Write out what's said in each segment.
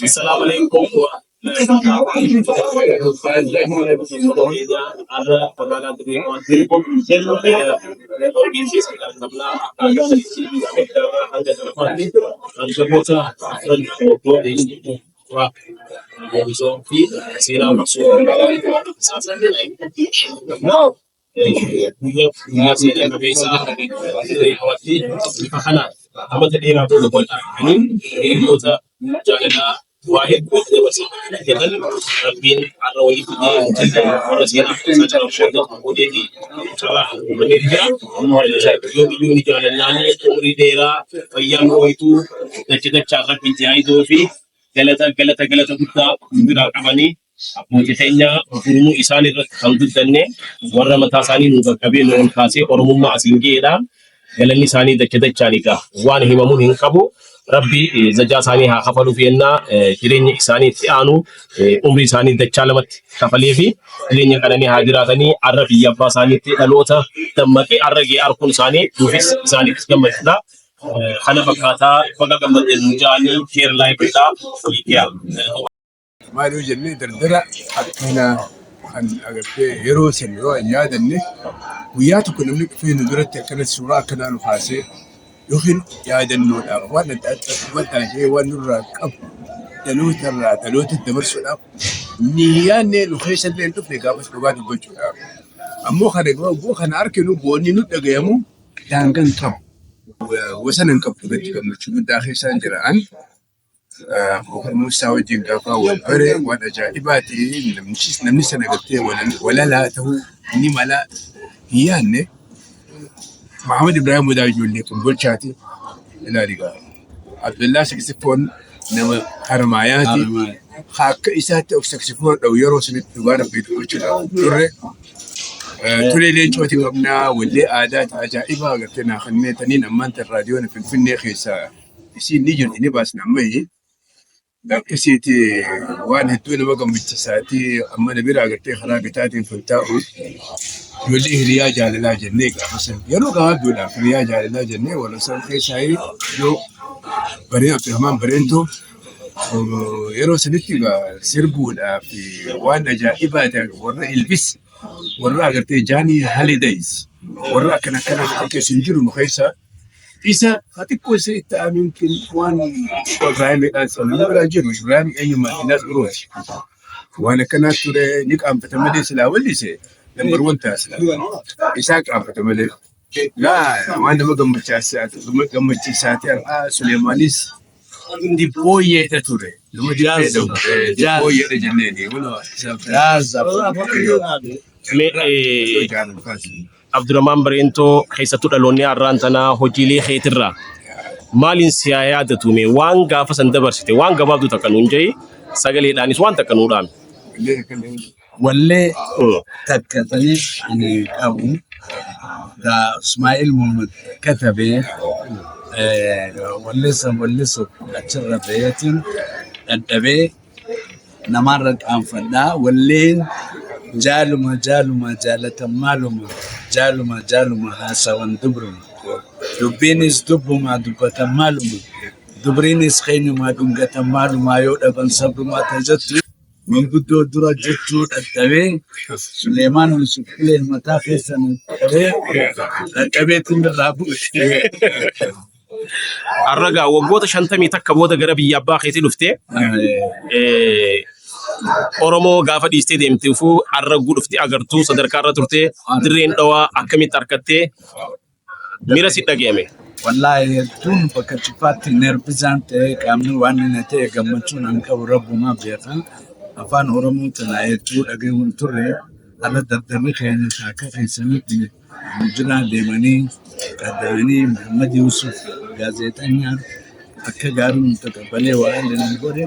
السلام عليكم. واحد يظل ربين على ولي جدا ورسينا سجل الشهداء وديتي صراحة ونرجع يوم جال الناني أمري ديرا أيام ويتو نجد شغل بنتي دو في galata guddaa biraa qabanii abbootii keenya Oromoo isaan irratti kan duddanne warra mataa isaanii nu qaqqabee nu ol kaasee Oromummaa asiin ga'eedha. Galanni isaanii dachaaniidha. Waan himamuun hin qabu. Rabbi zajaa isaanii haa kafaluuf yennaa jireenya isaanii itti aanu umrii isaanii dachaa lamatti kafalee fi jireenya qananii haa jiraatanii arra biyya abbaa isaaniitti dhaloota dammaqee arra ga'ee arkuun isaanii duufis isaaniifis gammachuudha. Kana fakkaataa baga gammadeen jaanii keer laayifidhaa hiikiyaa. Maaloo jennee dardara akkana kan agartee yeroo san yoo hin yaadanne guyyaa tokko namni dhufee nu duratti akkana suuraa akkanaa nu kaasee yookiin yaadannoodhaaf waan adda addaa wanta waan nurraa qabu dhaloota dabarsuudhaaf ni yaadne nu keessa illee hin dhufne gaafas dhugaa dubbachuudhaaf. Ammoo kana arginu boonni nu dhagayamu daangaan qabu. Wasana hin qabdu gadi gammachuu guddaa keessaan jiraan. Muusaa wajjin gaafa wal bare waan ajaa'ibaati namni sana gartee walalaa ta'uu inni mala hin yaadne. Muhammad Ibrahim Wadaa ijoollee kun bulchaati ilaaligaa. Abdullaa Saksifoon nama Harmaayaati. Akka isaatti of Saksifoon dha'u yeroo sanitti dhugaa rabbii dubbachuudhaaf turre. Turee leencooti qabnaa wallee aadaa ajaa'ibaa agartee naa kanneen taniin ammaan tan raadiyoon Finfinnee keessaa isiin ni jirti ni baasna ammayyi. Akkasiiti waan hedduu nama gammachiisaati amma na bira agartee karaa bitaatiin kan taa'u ijoollee hiriyaa jaalalaa jennee gaafa san yeroo gabaabduudhaaf hiriyaa jaalalaa jennee warra san keessaa yoo bareen Abdurrahmaan Bareentoo yeroo sanitti sirbuudhaaf waan ajaa'ibaa ta'e warra Ilbis warra agartee Jaanii Holidays warra akkana keessa hin jiru nu keessaa isa xiqqoo isa itti aminkin waan Ibraahimidhaan sanuu biraa jiru Ibraahim eenyummaa inaas birooti. Waan akkanaa ture ni qaanfata malee silaa wallise lambar wantaa silaa isaa qaanfata malee. Waan nama gammachiisaati har'aa Suleemaanis hindi booyyeedha ture. Nama booyyeedha jenneeni. Abdurrahmaan Bareentoo keessattuu dhaloonni har'aan tanaa hojiilee keetirraa maaliin si haa yaadatume waan gaafa san dabarsite waan gabaabduu takka nuun jedhi sagaleedhaanis waan takka nuu dhaame. Wallee takka ta'ee qabu Ismaa'il Muhammad katabee walleessa achirra ta'eetiin dadhabee namarra qaanfadhaa walleen jaaluma jaalatan maaluma jaaluma haasawan dubruma dubbiinis dubbuma dubbatan maaluma dubriinis keenyuma dhungatan maaluma yoo dhaban sabrumaa tajattu manguddoo dura jechuu dadhabee Suleemaan Yusufillee mataa keessan dadhabeetiin irraa bu'e. Arragaa waggoota 50 takka booda gara biyya abbaa keetii dhuftee Oromoo gaafa dhiistee deemteefuu arraguu dhuftee agartuu sadarkaa irra turtee dirreen dhawaa akkamitti harkattee miira si dhaga'ame. Wallaahi hedduun bakka cufaatti neerbisaan ta'ee qaamni waan inni ta'e gammachuun an qabu rabbumaa beekan afaan Oromoo tanaa hedduu dhaga'uun turre ala dardabee keenya akka keessanitti jiraa deemanii qaddamanii Muhammad Yusuf gaazexeessaan akka gaarii taqabbalee waan inni godhe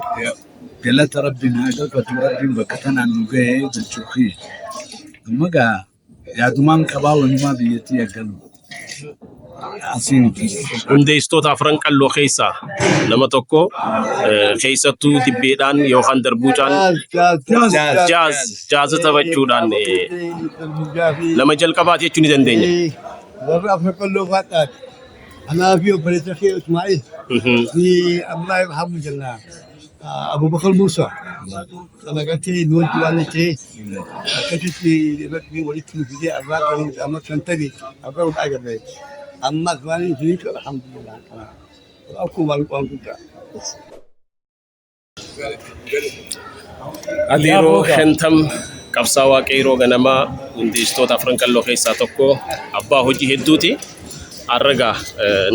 galata rabbiin haa galfatu rabbiin bakka tanaan nu ga'ee jechuufi amma gaa yaadumaan qabaa walumaa biyyattii eeggalu. Hundeessitoota afran qalloo keessaa nama tokko keessattuu dibbeedhaan yookaan darbuudhaan jaaza taphachuudhaan nama jalqabaati jechuu ni dandeenya. Warra afran qalloo faadhaati. أنا في أوبريتر في إسماعيل في الله يرحمه جل أبو بكر موسى أنا قلت نوت والدتي كنت في ولدت في دي أبغى أما تنتبه أبغى أجرب أما كمان فيك الحمد لله أكو والقوم Adiroo shantam qabsaawaa qeeroo ganamaa hundeessitoota afran qalloo keessaa tokko abbaa hojii hedduuti. Arragaa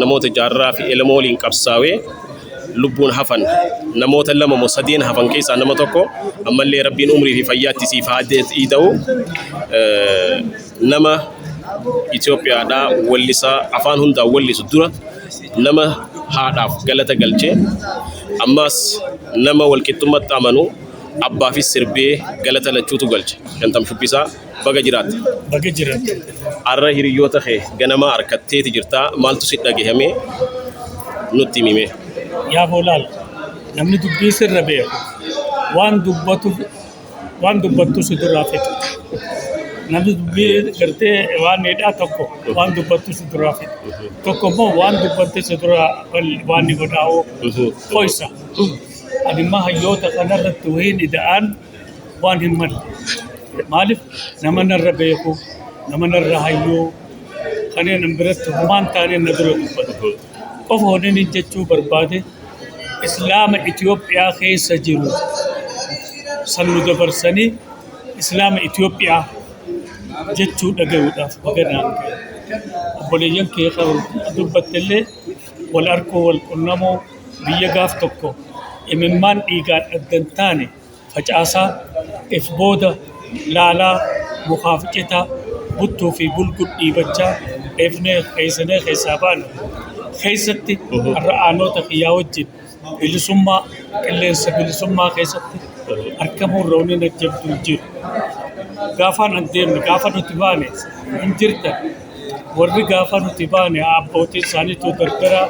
namoota jaarraa fi ilmoo waliin qabsaawee lubbuun hafan namoota lama moo sadeen hafan keessaa nama tokko ammallee rabbiin umrii fi fayyaatti siif haa ta'u nama Itoophiyaadhaa wallisaa afaan hundaa wallisu dura nama haadhaaf galata galchee ammas nama walqixxummaatti amanu abbaa fi sirbee galata lachuutu galche shantam shubbisaa baga jiraatte. Baga jiraatte. Arra hiriyoota kee ganamaa harkatteeti jirtaa maaltu si dhagahame nutti himime. Yaa boolaal namni dubbii sirra beeku waan dubbattu si duraa fedhu. Namni dubbii gartee waan dheedhaa tokko waan dubbattu si duraa fedhu. Tokko immoo waan dubbatte si duraa waan ni godhaa'oo qoysa. Ani ma hayyoota kanarratti wahiin ida'aan waan hin malle. Maaliif nama narra beeku nama narra hayyoo kanneen biratti humaan taaneen na dura dubbatu. Qofa honin jechuu barbaade islaama Itoophiyaa keessa jiru sannu dabarsanii islaama Itoophiyaa jechuu dhaga'uudhaaf baganaan ga'e. Obboleeyyan kee dubbattellee wal arkoo wal qunnamoo biyya gaaf tokko imimmaan dhiigaan addan taane facaasaa if booda laalaa mukaaf citaa buttuu fi bulgul dhiibachaa dheefnee keessanee keessaa baanu keessatti har'a aanota kiyyaa wajjin bilisummaa qilleensa bilisummaa keessatti argamuun rooniin ajjabduu jiru. Gaafaan adeemne gaafa nuti baane hin jirtan warri gaafa nuti baane abbootiin isaaniitu gargaraa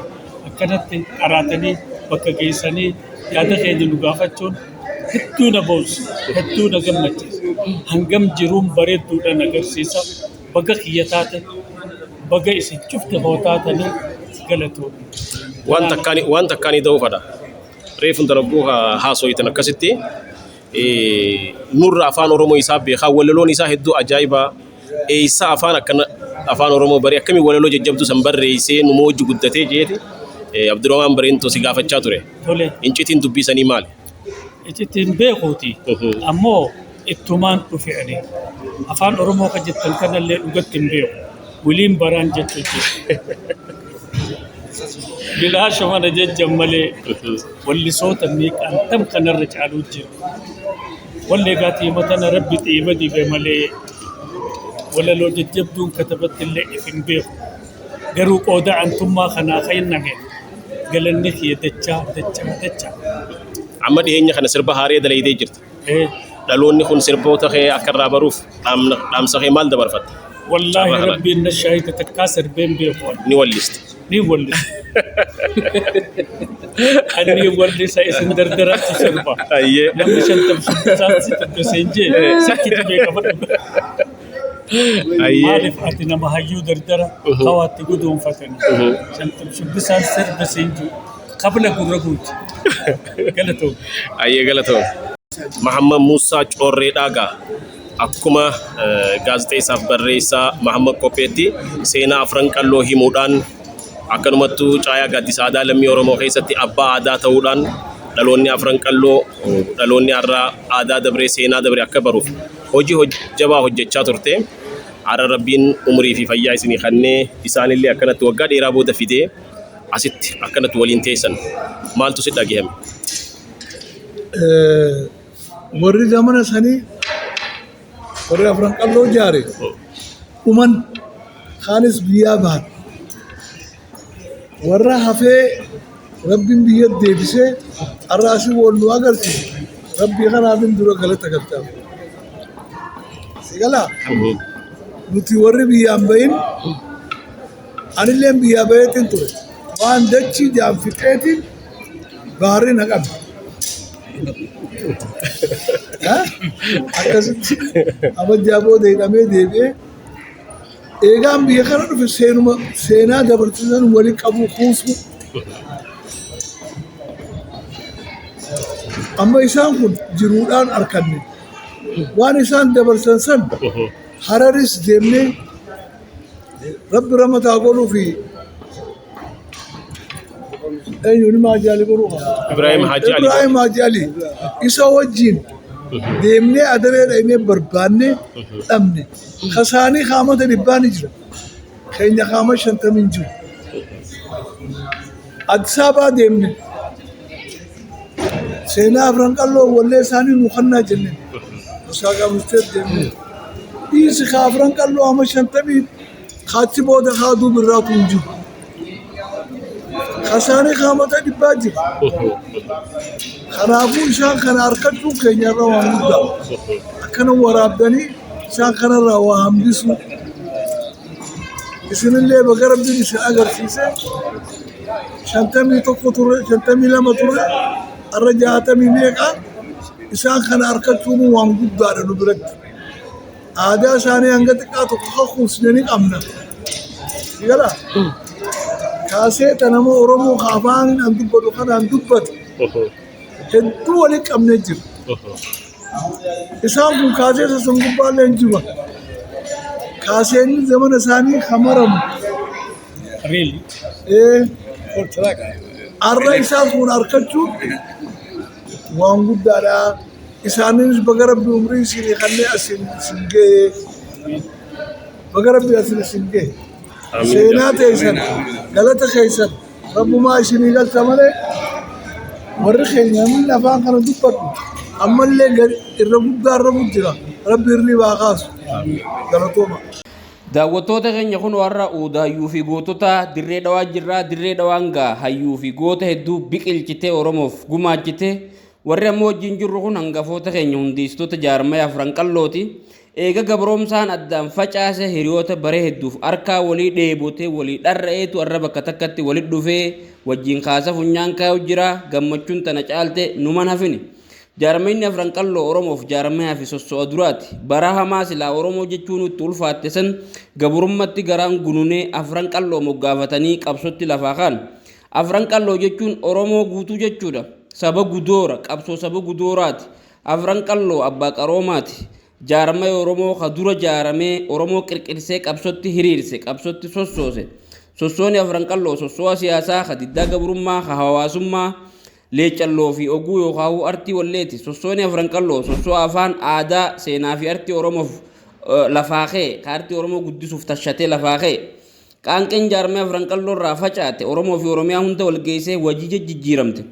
akkanatti qaraatanii bakka geessanii yaada keenya nu gaafachuun hedduu na boonsu hedduu na gammachiisa. Hangam jiruun bareedduudhaan agarsiisa baga kiyya taate baga isin cufte hootaatanii galatoon. Waan takkaanii ta'uu fadha. Reefun dalagguu haasoyitan akkasitti nurra afaan Oromoo isaa beekaa walaloon isaa hedduu ajaa'ibaa eessa afaan akkana afaan Oromoo baree akkamii walaloo jajjabduu san barreessee nu moojji guddatee jeeti Abdurrahmaan Bareentoo si gaafachaa ture. Incitiin dubbisanii maali? Incitiin beekuuti ammoo ittumaan dhufe'anii afaan Oromoo kan jettan kanallee dhugatti hin beeku wiliin baraan jechuu jira. Bilaasha mana jejjan malee wallisoota miiqaan tam kanarra caaluu jira. Wallee gaatii matana rabbi xiiba dibe malee walaloo jajjabduun katabattillee if hin beeku. Garuu qooda antummaa kanaa ka'innage galanni kiyya dachaa. Amma dhiyeenya kana sirba haaree dalaydee jirta. Dhaloonni kun sirboota kee akka irraa baruuf dhaamsa kee maal dabarfatta? Wallaahi rabbiin na shaahida takkaa sirbeen beeku. Ni walliste. Ni walliste. Ani wallisa isin dardaraatti sirba. Namni shantam shubbisaatti si tabbiseen jee sakkitti beekama. Maaliif ati nama hayyuu dardara hawaatti guduunfatani. Shantam shubbisaan sirbiseen jee qabla gurra guuti. Galatoon. Galatoon. Muhammad Musaa Corree Dhaagaa akkuma gaazexeessaaf barreessaa Muhammad Kopheetti seenaa afran qalloo himuudhaan akkanumattuu caayaa gaaddisaa aadaa lammii Oromoo keessatti abbaa aadaa ta'uudhaan dhaloonni afran qalloo dhaloonni har'aa aadaa dabree seenaa dabree akka baruuf hojii jabaa hojjechaa turte. Har'a rabbiin umurii fi fayyaa isinii kennee isaanillee akkanatti waggaa dheeraa booda fidee asitti akkanatti waliin teessan maaltu si dhagahame? Warri zamana sanii warri afran qalloo jaare uman kaanis biyyaa bahan warra hafee rabbiin biyya deebisee arraasii wal nu agarsiise rabbii kanaafin dura galata galchaaf. Sigalaa nuti warri biyyaan bahin anilleen biyyaa baheetiin ture waan dachii jaan fixeetiin gaarii na qabe. Akkasitti amajjaa booda hidhamee deebi'ee eegaan biyya kana dhufe seenaa dabarsiisan waliin qabu kuusu amma isaan kun jiruudhaan arkanne waan isaan dabarsan san hararis deemnee rabbi ramataa godhuu fi eenyuun Haji Ali godhuu Ibrahim Haji Ali. Ibrahim Haji Ali isa wajjin deemnee adaree dhaynee barbaanne dhabne kasaanii qaamata dhibbaani jira keenya qaama 50 jiru Addis Ababaa deemne seenaa afran qalloo wallee isaanii nu kannaa jenneen Osaaqa Musteet deemne dhiisi ka afran qalloo ama 50 kaatti booda kaaduu birraatu hin jiru kasaanii qaamata dhibbaa jira kanaafuu isaan kana harkachuu keenyarra waan guddaa akkana waraabdanii isaan kanarraa waa hambisu isinillee baga rabbiin isin agarsiise 51 turre 52 turre arra 60 meeqa isaan kana harkachuun waan guddaadha nu biratti aadaa isaanii hanga xiqqaa tokko kakuusnanii qabna sigala kaaseeta nama Oromoo afaan an dubbatu kanaan dubbatu hedduu waliin qabnee jiru isaan kun kaaseeta sun gubbaallee hin jiru kaaseenni zamana isaanii hamaramu Really? arra isaan kun harkachuun waan guddaadha isaanis baga rabbi umrii isinii kanneen asin ga'e baga rabbi asin isin ga'e seenaa teessan galata keessan rabbumaa isinii galta malee warri keenya min afaan kana dubbatu ammallee irra guddaa irra jira rabbi irri baa kaasu galatooma. Daawwattoota keenya kun warra hayyuu fi gootota dirree dhawaa jirraa dirree dhawaan gaa hayyuu fi goota hedduu biqilchitee Oromoof gumaachite warri ammoo wajjin jirru kun hangafoota keenya hundeessitoota jaarmaya afran qallooti eega gabroomsaan addaan facaase hiriyoota bare hedduuf harkaa walii dheebotee walii dharra'eetu arra bakka takkatti walit dhufee wajjin kaasa funyaan kaa'u jira gammachuun tana caalte numan hafini jaarmayni afran qalloo Oromoof jaarmayaa fi sosso'a duraati bara hamaa silaa Oromoo jechuun itti ulfaatte san gabrummaatti garaan gununee afran qalloo moggaafatanii qabsotti lafaa kaan afran qalloo jechuun Oromoo guutuu jechuudha saba gudoora qabsoo saba gudooraati afran qalloo abbaa qaroomaati jaarmaya Oromoo ka dura jaaramee Oromoo qirqirsee qabsotti hiriirse qabsotti sossoose sossooni afran qalloo sosso'a siyaasaa ka diddaa gabrummaa ka hawaasummaa leecalloo fi oguu yookaan artii walleeti sossooni afran qalloo sossoo afaan aadaa seenaa fi artii Oromoof lafaaqee ka artii Oromoo guddisuuf tashatee lafaaqee qaanqeen jaarmaya afran qalloo irraa facaate Oromoo fi Oromiyaa hunda wal geessee wajji jijjiiramte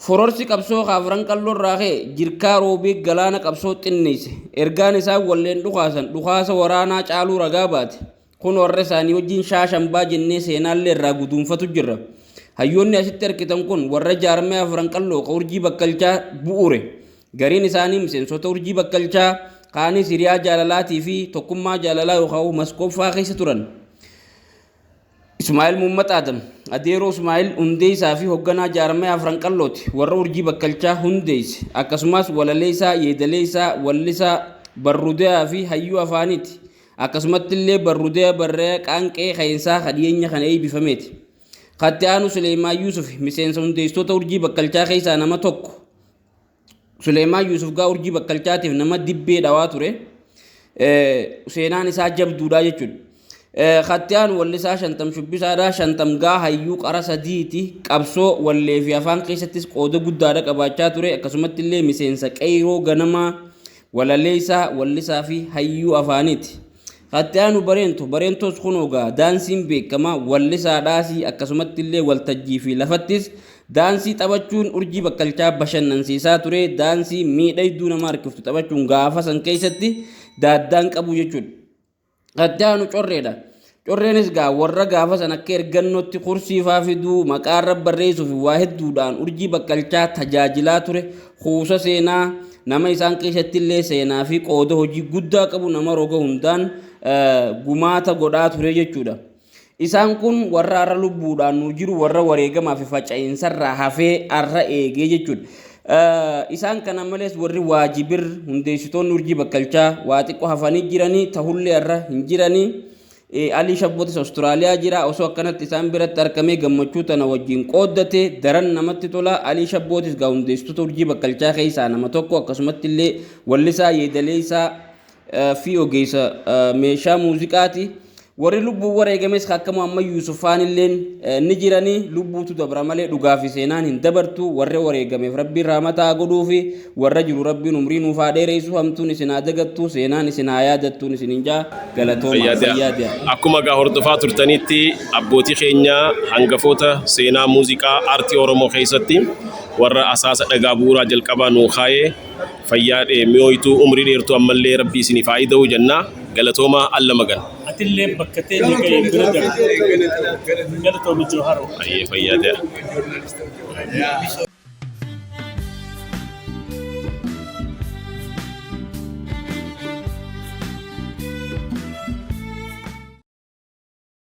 fororsi qabsoo ka afran qalloo irraa ka'e jirkaa roobii galaana qabsoo xinneesse ergaan isaa walleen dhukaasa waraanaa caaluu ragaa baate kun warra isaanii wajjin shaashambaa jennee seenaallee irraa guduunfatu jirra hayyoonni asitti argitan kun warra jaarmaya afran qalloo ka urjii bakkalchaa bu'ure gariin isaanii miseensota urjii bakkalchaa kaanis hiriyaa jaalalaatii fi tokkummaa jaalalaa yookaan maskooffaa keessa turan Ismaa'il Muhammad Adam adeeroo Ismaa'il hundeessaa fi hoogganaa jaarmaya afran qallooti warra urjii bakkalchaa hundeesse akkasumas walaleessaa yeedaleessaa wallisaa barruudaa fi hayyuu afaaniiti akkasumatti illee barruudaa barree qaanqee keensaa kadhiyeenya kana eebbifameeti Khattiyaanu Suleemaan Yuusuf miseensa hundeessitoota urjii bakkalchaa keessaa nama tokko Suleemaan Yuusuf gaa urjii bakkalchaatiif nama dibbee dhawaa ture seenaan isaa jabduudha jechuudha Khattiyaan wallisaa shantam shubbisaadhaa shantam gaa hayyuu qara sadiiti qabsoo wallee fi afaan keessattis qooda guddaadha qabaachaa ture akkasumatti illee miseensa qeyroo ganamaa walaleessaa wallisaa fi hayyuu afaaniiti Khattiyaanu bareentos kunoogaa daansiin beekamaa wallisaadhaasii akkasumatti illee waltajjii fi lafattis daansii taphachuun urjii bakkalchaa bashannansiisaa ture daansii miidhayduu nama harkiftu taphachuun gaafa san keessatti daaddaan qabu jechuudha Khattiyaanu correedha correenis gaa warra gaafa san akka ergannootti kursiifaa fiduu maqaarra barreessuu fi waa hedduudhaan urjii bakkalchaa tajaajilaa ture kuusa seenaa nama isaan keessatti illee seenaa fi qooda hojii guddaa qabu nama roga hundaan gumaata godhaa ture jechuudha isaan kun warra arra lubbuudhaan nu jiru warra wareegamaa fi faca'iinsarraa hafee arra eegee jechuudha isaan kana malees warri waajibir hundeessitoonni urjii bakkalchaa waa xiqqoo hafanii jiranii tahullee arra hin jiranii Ali Shabbootis Austraaliyaa jira osoo akkanatti isaan biratti argamee gammachuu tana wajjin qooddate daran namatti tola. Ali Shabbootis gaa hundeessitoota urjii bakkalchaa keessaa nama tokko akkasumatti illee wallisaa yeedalee isaa fi ogeessa meeshaa muuziqaati. Warri lubbuu wareegames akka Muhammad Yusufaan illeen ni jiranii lubbuutu dabra malee dhugaa fi seenaan hin dabartu. Warri wareegameef Rabbiin rahmataa godhuu fi warra jiru Rabbiin umrii nuuf haa dheeressu. Hamtuun isin haa dagattu, seenaan isin haa yaadattuun isin hin jaa galatooma fayyaadea. Akkuma gaa hordofaa turtanitti abbootii keenya hangafoota seenaa muuziqaa aartii Oromoo keessatti warra asaasa dhagaa bu'uuraa jalqabaa nuu kaayee fayyaadhee mi'ooyituu umrii dheertuu ammallee Rabbii isiniif haa ta'u jennaa galatooma alla magan. Atillee bakka ta'e ga'ee bira darbe galatooma Jawharo. Fayyaadea.